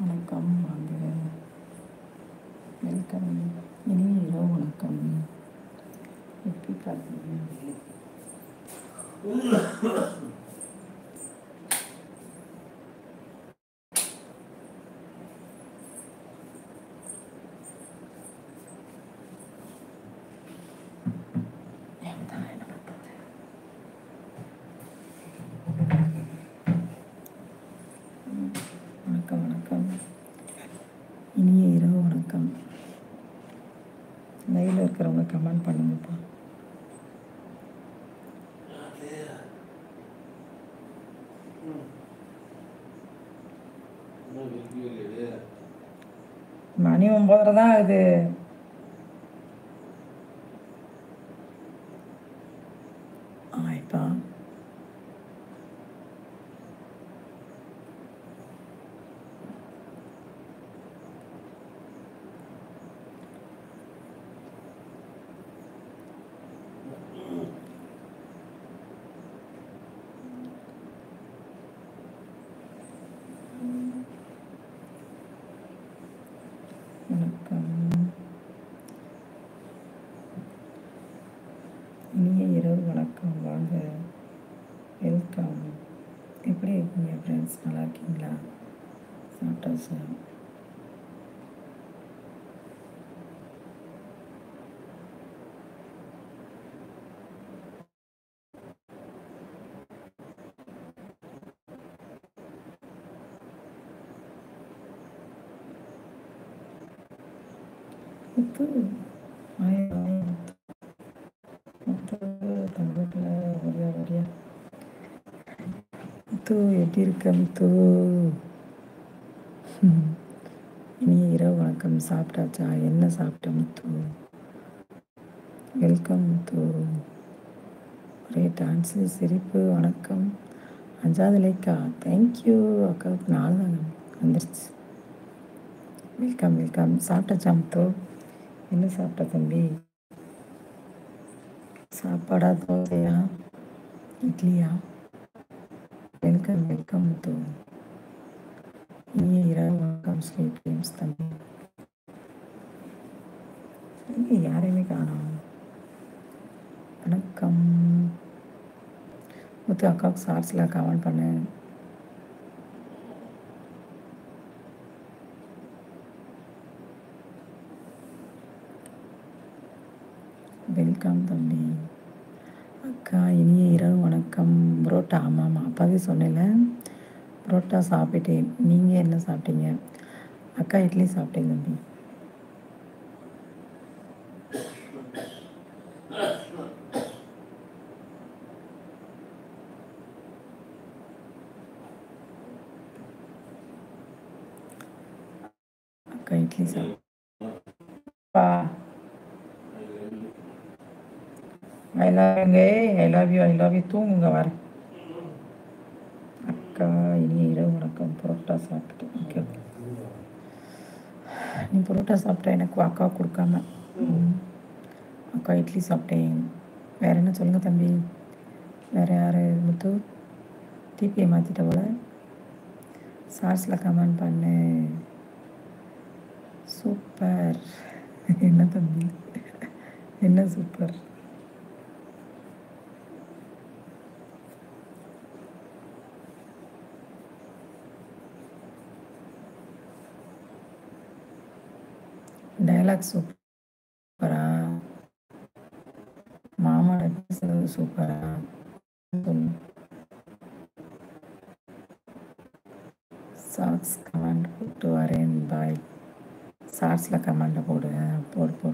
வணக்கம் வாங்க, வெல்கம். இனிய இரவு வணக்கம். எப்படி பார்த்தீங்க? வணக்கம் வணக்கம், இனிய இரவு வணக்கம். லைவில் இருக்கிறவங்க கமெண்ட் பண்ணுங்கப்பா. மணி 9:30 தான் ஆகுது. ஆயிப்பா. வணக்கம், இனிய இரவு வணக்கம் வாங்க, வெல்கம். எப்படி இருக்கீங்க ஃப்ரெண்ட்ஸ்? நல்லா இருக்கீங்களா? சாப்பிட்டாச்சா? முத்து ஆயா, முத்து தங்கத்தில் வரியா வரியா. முத்து எப்படி இருக்க முத்து? இனிய இரவு வணக்கம். சாப்பிட்டாச்சா? என்ன சாப்பிட்ட முத்து? வெல்கம் முத்து. ஒரே டான்ஸு சிரிப்பு. வணக்கம். 5வது லைக்கா? தேங்க்யூ அக்காவுக்கு 4 தான் வந்துருச்சு. Welcome welcome. சாப்பிட்டாச்சா முத்து? என்ன சாப்பிட்ட தம்பி? சாப்பாடா, தோசையா, இட்லியா? வெல்கம் வெல்கம் முத்து. இனிய இரவு வணக்கம். ஸ்வீட் ட்ரீம்ஸ் தம்பி. தம்பி யாரையுமே காணோம். வணக்கம் முத்து. அக்காவுக்கு ஷார்ட்ஸில் கமெண்ட் பண்ணு. வெல்கம் தம்பி. அக்கா இனிய இரவு வணக்கம். புரோட்டா. ஆமாம் அப்பாவே சொன்னேன்ல, புரோட்டா சாப்பிட்டேன். நீங்கள் என்ன சாப்பிட்டீங்க? அக்கா இட்லி சாப்பிட்டேன் தம்பி. அக்கா இட்லி சாப்பிட்டா. I love you. தூங்குங்க வர. அக்கா இனிய இரவு வணக்கம். புரோட்டா சாப்பிட்டேன். Okay okay. நீ புரோட்டா சாப்பிட்டா எனக்கு அக்கா கொடுக்காம. அக்கா இட்லி சாப்பிட்டேன். வேறு என்ன சொல்லுங்கள் தம்பி? வேறு யார்? முத்து டிபியை மாற்றிட்ட போல. ஷார்ட்ஸில் கமெண்ட் பண்ணு. சூப்பர். என்ன தம்பி, என்ன சூப்பர்? டைலாக் சூப்பரா? மாமாவோட பேசுறது சூப்பரா? ஷார்ட்ஸ் கமெண்ட் போட்டு வரேன். பாய். ஷார்ட்ஸில் கமெண்ட்டை போடு போடு போடு.